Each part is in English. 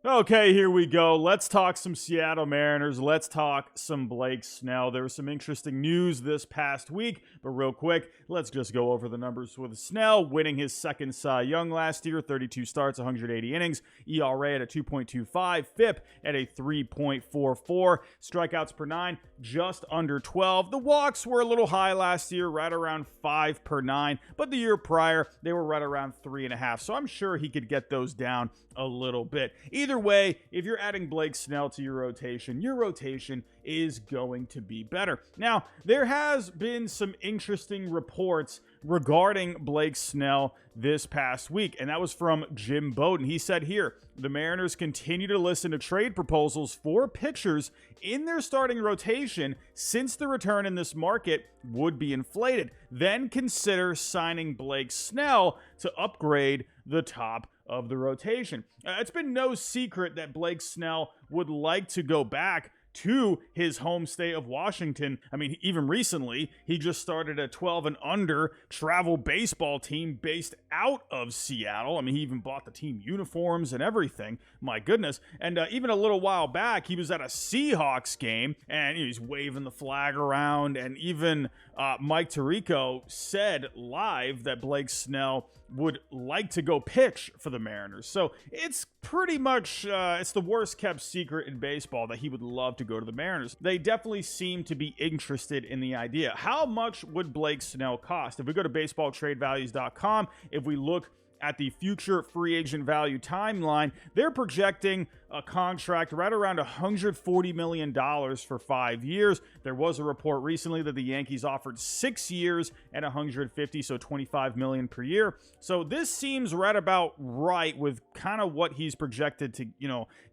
Okay, here we go. Let's talk some Seattle Mariners. Let's talk some Blake Snell. There was some interesting news this past week, but real quick, let's just go over the numbers with Snell, winning his second Cy Young last year, 32 starts, 180 innings, ERA at a 2.25, FIP at a 3.44, strikeouts per nine, just under 12. The walks were a little high last year, right around 5 per nine, but the year prior, they were right around 3.5, so I'm sure he could get those down a little bit. Either way, if you're adding Blake Snell to your rotation is going to be better. Now, there has been some interesting reports regarding Blake Snell this past week, and that was from Jim Bowden. He said here, the Mariners continue to listen to trade proposals for pitchers in their starting rotation since the return in this market would be inflated. Then consider signing Blake Snell to upgrade the top of the rotation. It's been no secret that Blake Snell would like to go back to his home state of Washington. I mean, even recently, he just started a 12 and under travel baseball team based out of Seattle. I mean, he even bought the team uniforms and everything. My goodness. And even a little while back, he was at a Seahawks game and he's waving the flag around. And even Mike Tirico said live that Blake Snell would like to go pitch for the Mariners. So it's pretty much, it's the worst kept secret in baseball that he would love to go to the Mariners. They definitely seem to be interested in the idea. How much would Blake Snell cost? If we go to baseballtradevalues.com, if we look at the future free agent value timeline, they're projecting a contract right around $140 million for 5 years. There was a report recently that the Yankees offered 6 years at $150, so $25 million per year. So this seems right about right with kind of what he's projected to,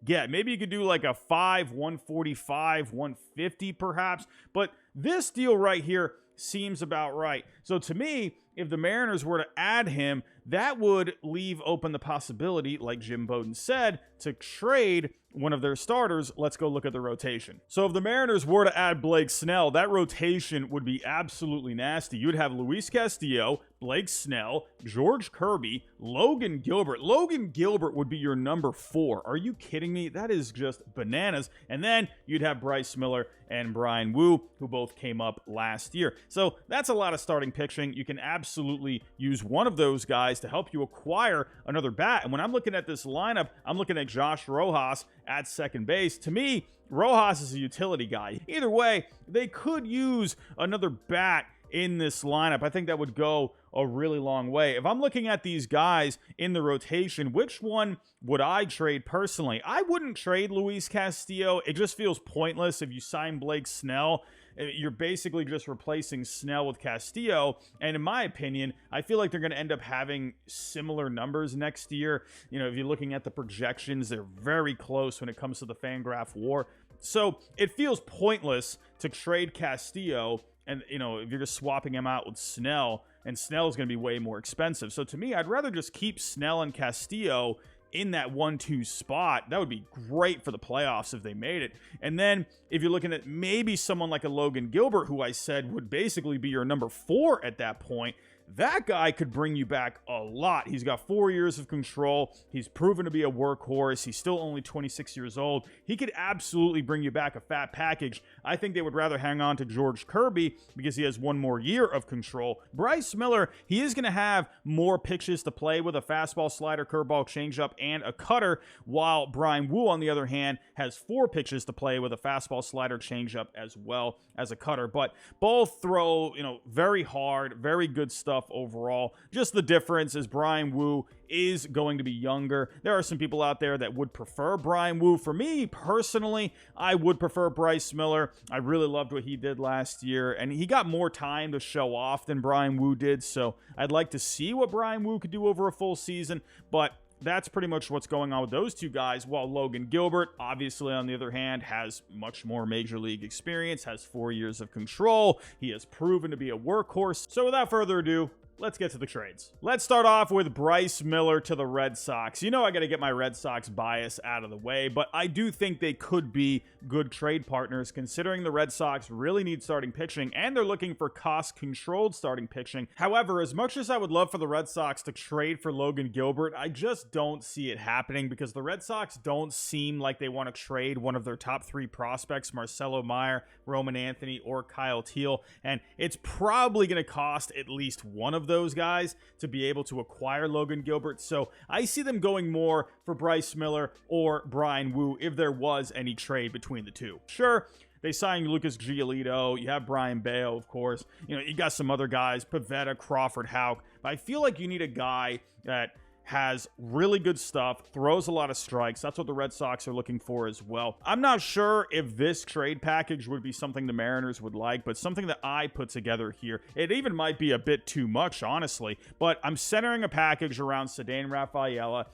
get. Maybe you could do like a 145, 150 perhaps, but this deal right here seems about right. So to me, if the Mariners were to add him, that would leave open the possibility, like Jim Bowden said, to trade one of their starters. Let's go look at the rotation. So if the Mariners were to add Blake Snell, that rotation would be absolutely nasty. You'd have Luis Castillo, Blake Snell, George Kirby, Logan Gilbert. Logan Gilbert would be your number 4. Are you kidding me? That is just bananas. And then you'd have Bryce Miller and Brian Wu, who both came up last year. So that's a lot of starting pitching. You can absolutely use one of those guys to help you acquire another bat. And when I'm looking at this lineup, I'm looking at Josh Rojas at second base. To me, Rojas is a utility guy. Either way, they could use another bat in this lineup. I think that would go a really long way. If I'm looking at these guys in the rotation, which one would I trade personally? I wouldn't trade Luis Castillo. It just feels pointless. If you sign Blake Snell, you're basically just replacing Snell with Castillo. And in my opinion, I feel like they're going to end up having similar numbers next year. If you're looking at the projections, they're very close when it comes to the Fangraph WAR. So it feels pointless to trade Castillo. And, if you're just swapping him out with Snell, and Snell is going to be way more expensive. So to me, I'd rather just keep Snell and Castillo in that 1-2 spot. That would be great for the playoffs if they made it. And then if you're looking at maybe someone like a Logan Gilbert, who I said would basically be your number 4 at that point, that guy could bring you back a lot. He's got 4 years of control. He's proven to be a workhorse. He's still only 26 years old. He could absolutely bring you back a fat package. I think they would rather hang on to George Kirby because he has 1 more year of control. Bryce Miller, he is going to have more pitches to play with, a fastball, slider, curveball, changeup, and a cutter, while Brian Wu, on the other hand, has 4 pitches to play with, a fastball, slider, changeup, as well as a cutter. But both throw, very hard, very good stuff overall. Just the difference is Brian Wu is going to be younger. There are some people out there that would prefer Brian Wu. For me personally, I would prefer Bryce Miller. I really loved what he did last year, and he got more time to show off than Brian Wu did, so I'd like to see what Brian Wu could do over a full season, but that's pretty much what's going on with those two guys, while Logan Gilbert, obviously, on the other hand, has much more major league experience, has 4 years of control. He has proven to be a workhorse. So without further ado, let's get to the trades. Let's start off with Bryce Miller to the Red Sox. You know I got to get my Red Sox bias out of the way, but I do think they could be good trade partners considering the Red Sox really need starting pitching and they're looking for cost-controlled starting pitching. However, as much as I would love for the Red Sox to trade for Logan Gilbert, I just don't see it happening because the Red Sox don't seem like they want to trade one of their top 3 prospects, Marcelo Meyer, Roman Anthony, or Kyle Teal, and it's probably going to cost at least one of those guys to be able to acquire Logan Gilbert. So I see them going more for Bryce Miller or Brian Wu if there was any trade between the two. Sure, they signed Lucas Giolito. You have Brian Bale, of course. You got some other guys, Pivetta, Crawford, Houck. But I feel like you need a guy that has really good stuff, throws a lot of strikes. That's what the Red Sox are looking for as well. I'm not sure if this trade package would be something the Mariners would like, but something that I put together here. It even might be a bit too much, honestly, but I'm centering a package around Ceddanne Rafaela.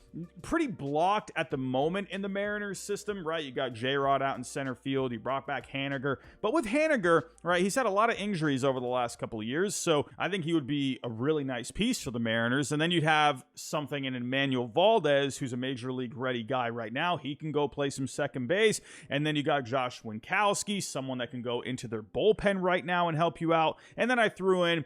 Pretty blocked at the moment in the Mariners system, right? You got J-Rod out in center field. You brought back Haniger. But with Haniger, right, he's had a lot of injuries over the last couple of years, so I think he would be a really nice piece for the Mariners. And then you'd have something in Emmanuel Valdez, who's a major league ready guy right now. He can go play some second base. And then you got Josh Winkowski, someone that can go into their bullpen right now and help you out. And then I threw in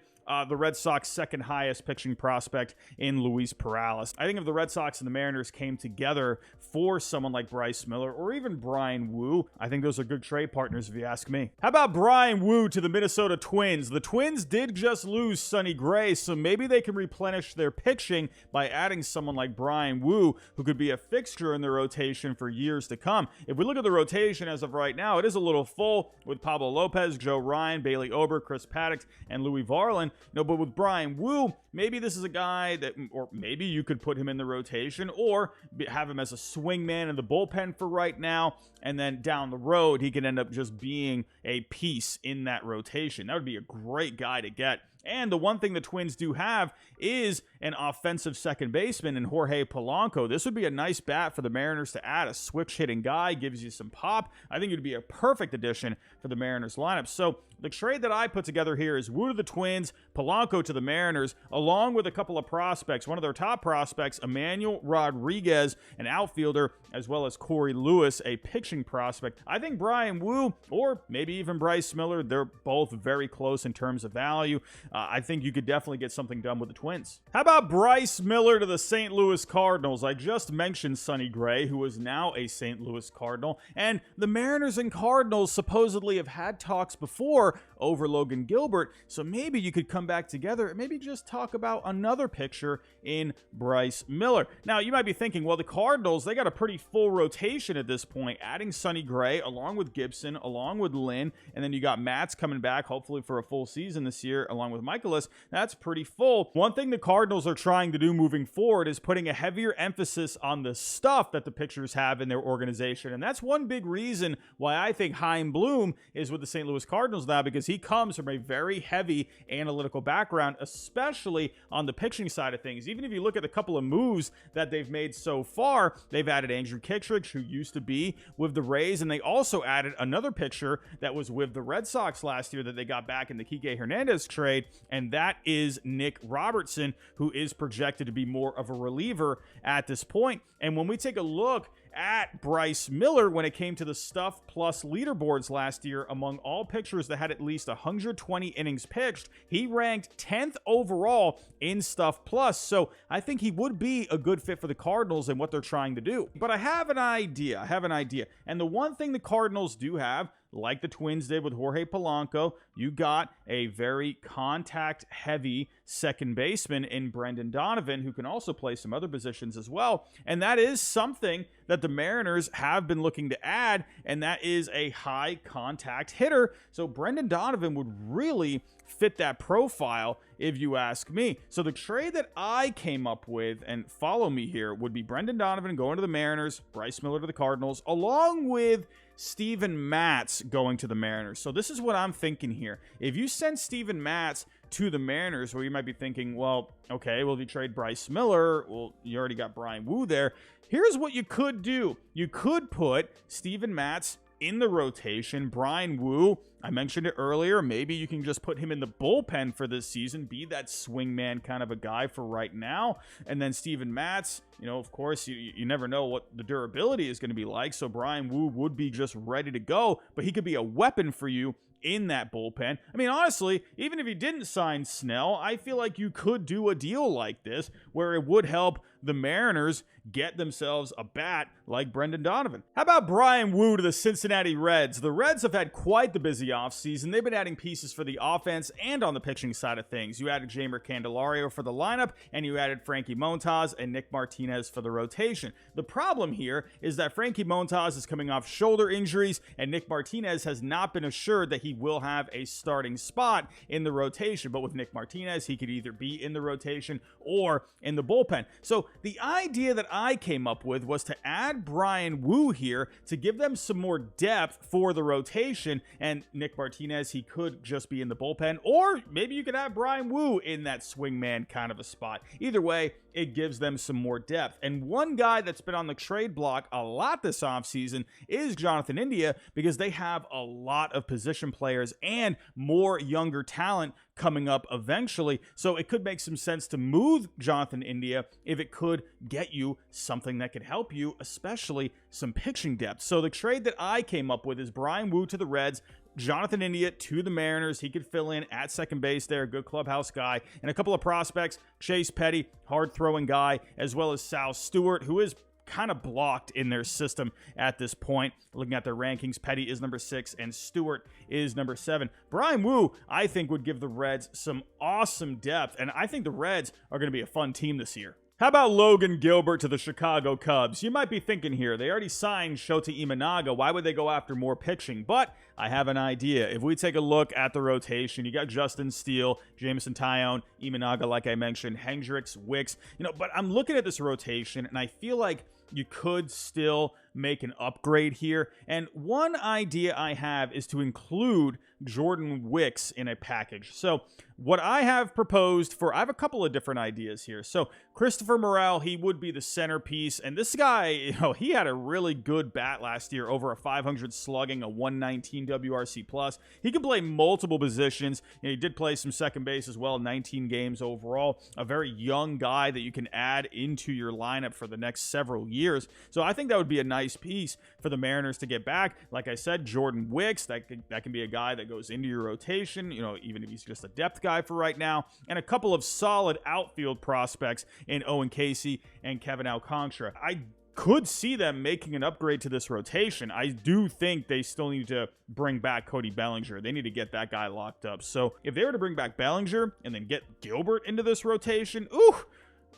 the Red Sox second highest pitching prospect in Luis Perales. I think if the Red Sox and the Mariners came together for someone like Bryce Miller or even Brian Wu, I think those are good trade partners if you ask me. How about Brian Wu to the Minnesota Twins? The Twins did just lose Sonny Gray, so maybe they can replenish their pitching by adding someone like Brian Wu, who could be a fixture in their rotation for years to come. If we look at the rotation as of right now, it is a little full with Pablo Lopez, Joe Ryan, Bailey Ober, Chris Paddock, and Louis Varland. But with Brian Wu, maybe this is a guy that, or maybe you could put him in the rotation or have him as a swingman in the bullpen for right now. And then down the road, he could end up just being a piece in that rotation. That would be a great guy to get. And the one thing the Twins do have is an offensive second baseman in Jorge Polanco. This would be a nice bat for the Mariners to add. A switch-hitting guy, gives you some pop. I think it would be a perfect addition for the Mariners lineup. So the trade that I put together here is Wu to the Twins, Polanco to the Mariners, along with a couple of prospects. One of their top prospects, Emmanuel Rodriguez, an outfielder, as well as Corey Lewis, a pitching prospect. I think Brian Wu, or maybe even Bryce Miller, they're both very close in terms of value. I think you could definitely get something done with the Twins. How about Bryce Miller to the St. Louis Cardinals? I just mentioned Sonny Gray, who is now a St. Louis Cardinal, and the Mariners and Cardinals supposedly have had talks before over Logan Gilbert, so maybe you could come back together and maybe just talk about another picture in Bryce Miller. Now, you might be thinking, well, the Cardinals, they got a pretty full rotation at this point, adding Sonny Gray along with Gibson, along with Lynn, and then you got Matz coming back, hopefully for a full season this year, along with Michaelis. That's pretty full. One thing the Cardinals are trying to do moving forward is putting a heavier emphasis on the stuff that the pitchers have in their organization, and that's one big reason why I think Chaim Bloom is with the St. Louis Cardinals now, because he comes from a very heavy analytical background, especially on the pitching side of things. Even if you look at a couple of moves that they've made so far, they've added Andrew Kittredge, who used to be with the Rays, and they also added another pitcher that was with the Red Sox last year that they got back in the Kike Hernandez trade, and that is Nick Robertson, who is projected to be more of a reliever at this point. And when we take a look at Bryce Miller, when it came to the Stuff Plus leaderboards last year, among all pitchers that had at least 120 innings pitched, he ranked 10th overall in Stuff Plus. So I think he would be a good fit for the Cardinals and what they're trying to do. But I have an idea. And the one thing the Cardinals do have, like the Twins did with Jorge Polanco, you got a very contact-heavy second baseman in Brendan Donovan, who can also play some other positions as well. And that is something that the Mariners have been looking to add, and that is a high-contact hitter. So Brendan Donovan would really fit that profile, if you ask me. So the trade that I came up with, and follow me here, would be Brendan Donovan going to the Mariners, Bryce Miller to the Cardinals, along with Steven Matz going to the Mariners. So this is what I'm thinking here. If you send Steven Matz to the Mariners, where you might be thinking, well, okay, well, if you trade Bryce Miller, well, you already got Brian Wu there. Here's what you could do. You could put Steven Matz in the rotation. Brian Wu, I mentioned it earlier. Maybe you can just put him in the bullpen for this season, be that swingman kind of a guy for right now. And then Steven Matz, of course, you never know what the durability is going to be like. So Brian Wu would be just ready to go, but he could be a weapon for you in that bullpen. I mean, honestly, even if you didn't sign Snell, I feel like you could do a deal like this where it would help the Mariners get themselves a bat like Brendan Donovan. How about Brian Wu to the Cincinnati Reds? The Reds have had quite the busy offseason. They've been adding pieces for the offense and on the pitching side of things. You added Jeimer Candelario for the lineup, and you added Frankie Montas and Nick Martinez for the rotation. The problem here is that Frankie Montas is coming off shoulder injuries, and Nick Martinez has not been assured that he will have a starting spot in the rotation. But with Nick Martinez, he could either be in the rotation or in the bullpen. So the idea that I came up with was to add Brian Wu here to give them some more depth for the rotation, and Nick Martinez, he could just be in the bullpen, or maybe you could have Brian Wu in that swingman kind of a spot. Either way, it gives them some more depth. And one guy that's been on the trade block a lot this offseason is Jonathan India, because they have a lot of position players and more younger talent coming up eventually. So it could make some sense to move Jonathan India if it could get you something that could help you, especially some pitching depth. So the trade that I came up with is Brian Wu to the Reds, Jonathan India to the Mariners. He could fill in at second base there, good clubhouse guy, and a couple of prospects, Chase Petty, hard-throwing guy, as well as Sal Stewart, who is kind of blocked in their system at this point. Looking at their rankings, Petty is number 6 and Stewart is number 7. Brian Wu, I think, would give the Reds some awesome depth, and I think the Reds are going to be a fun team this year. How about Logan Gilbert to the Chicago Cubs? You might be thinking here, they already signed Shota Imanaga. Why would they go after more pitching? But I have an idea. If we take a look at the rotation, you got Justin Steele, Jameson Taillon, Imanaga, like I mentioned, Hendricks, Wicks. But I'm looking at this rotation, and I feel like you could still make an upgrade here. And one idea I have is to include Jordan Wicks in a package. So what I have proposed I have a couple of different ideas here. So Christopher Morel, he would be the centerpiece. And this guy, he had a really good bat last year, over a 500 slugging, a 119 WRC plus. He can play multiple positions. He did play some second base as well, 19 games overall. A very young guy that you can add into your lineup for the next several years. So I think that would be a nice piece for the Mariners to get back. Like I said, Jordan Wicks, that can be a guy that goes into your rotation, even if he's just a depth guy for right now, and a couple of solid outfield prospects in Owen Casey and Kevin Alcantara. I could see them making an upgrade to this rotation. I do think they still need to bring back Cody Bellinger. They need to get that guy locked up. So if they were to bring back Bellinger and then get Gilbert into this rotation,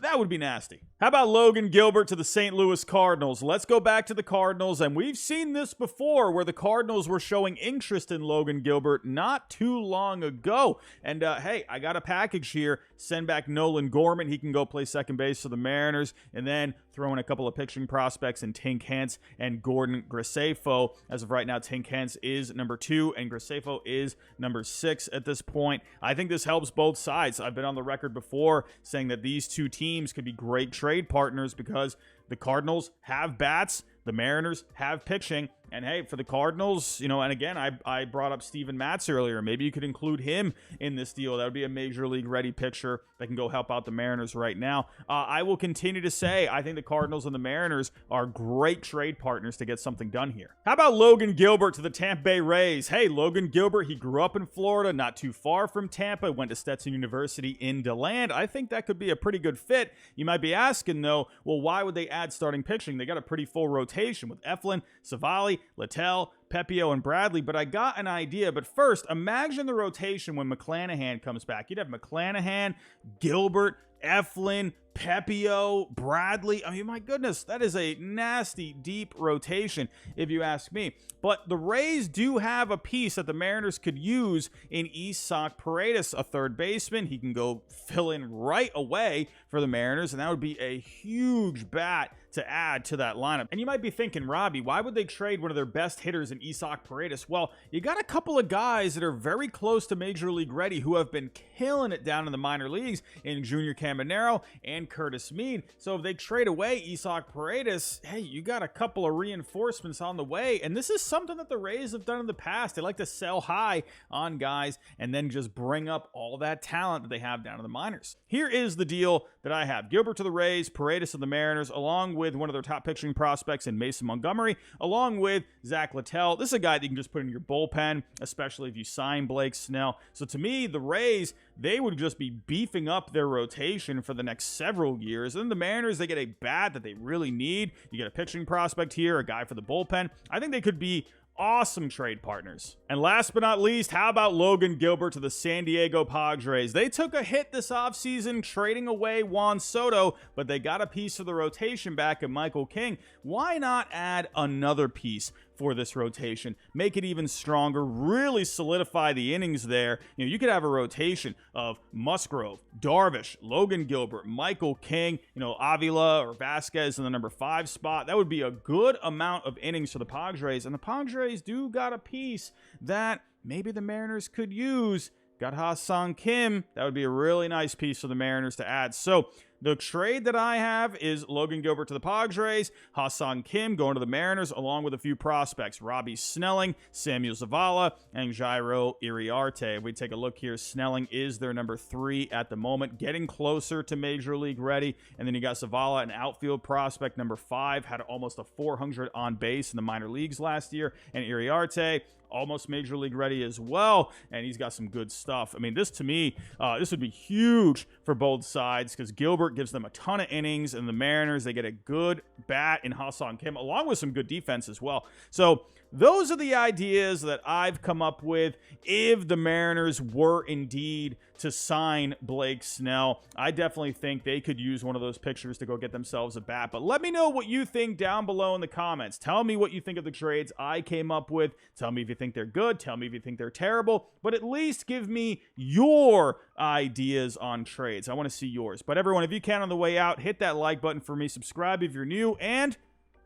that would be nasty. How about Logan Gilbert to the St. Louis Cardinals? Let's go back to the Cardinals, and we've seen this before where the Cardinals were showing interest in Logan Gilbert not too long ago. And hey, I got a package here. Send back Nolan Gorman. He can go play second base for the Mariners, and then throw in a couple of pitching prospects in Tink Hence and Gordon Graceffo. As of right now, Tink Hence is number 2, and Graceffo is number 6 at this point. I think this helps both sides. I've been on the record before saying that these two teams could be great trade partners because the Cardinals have bats, the Mariners have pitching. And hey, for the Cardinals, and again, I brought up Steven Matz earlier. Maybe you could include him in this deal. That would be a major league ready pitcher that can go help out the Mariners right now. I will continue to say I think the Cardinals and the Mariners are great trade partners to get something done here. How about Logan Gilbert to the Tampa Bay Rays? Hey, Logan Gilbert, he grew up in Florida, not too far from Tampa, went to Stetson University in DeLand. I think that could be a pretty good fit. You might be asking, though, well, why would they add starting pitching? They got a pretty full rotation with Eflin, Savali, Littell, Pepio, and Bradley, but I got an idea. But first, imagine the rotation when McClanahan comes back. You'd have McClanahan, Gilbert, Eflin, Pepio, Bradley. I mean, my goodness, that is a nasty, deep rotation, if you ask me. But the Rays do have a piece that the Mariners could use in Isak Paredes, a third baseman. He can go fill in right away for the Mariners, and that would be a huge bat to add to that lineup. And you might be thinking, Robbie, why would they trade one of their best hitters in Isaac Paredes? Well, you got a couple of guys that are very close to Major League ready who have been killing it down in the minor leagues in Junior Caminero and Curtis Mead. So if they trade away Isaac Paredes, hey, you got a couple of reinforcements on the way. And this is something that the Rays have done in the past. They like to sell high on guys and then just bring up all that talent that they have down in the minors. Here is the deal that I have. Gilbert to the Rays, Paredes to the Mariners, along with one of their top pitching prospects in Mason Montgomery, along with Zach Littell. This is a guy that you can just put in your bullpen, especially if you sign Blake Snell. So to me, the Rays, they would just be beefing up their rotation for the next several years. And then the Mariners, they get a bat that they really need. You get a pitching prospect here, a guy for the bullpen. I think they could be awesome trade partners. And last but not least, how about Logan Gilbert to the San Diego Padres? They took a hit this offseason trading away Juan Soto, but they got a piece of the rotation back in Michael King. Why not add another piece for this rotation? Make it even stronger, really solidify the innings there. You know, you could have a rotation of Musgrove, Darvish, Logan Gilbert, Michael King, Avila or Vasquez in the number 5 spot. That would be a good amount of innings for the Padres, and the Padres do got a piece that maybe the Mariners could use. Got Ha-Seong Kim. That would be a really nice piece for the Mariners to add. So the trade that I have is Logan Gilbert to the Padres, Ha-Seong Kim going to the Mariners, along with a few prospects, Robbie Snelling, Samuel Zavala, and Jairo Iriarte. If we take a look here, Snelling is their number 3 at the moment, getting closer to Major League ready. And then you got Zavala, an outfield prospect, number 5, had almost a 400 on base in the minor leagues last year. And Iriarte, almost Major League ready as well, and he's got some good stuff. I mean, this to me, this would be huge for both sides because Gilbert gives them a ton of innings, and the Mariners, they get a good bat in Ha-Seong Kim, along with some good defense as well. So those are the ideas that I've come up with if the Mariners were indeed to sign Blake Snell. I definitely think they could use one of those pictures to go get themselves a bat. But let me know what you think down below in the comments. Tell me what you think of the trades I came up with. Tell me if you think they're good. Tell me if you think they're terrible. But at least give me your ideas on trades. I want to see yours. But everyone, if you can on the way out, hit that like button for me. Subscribe if you're new. And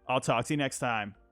I'll talk to you next time.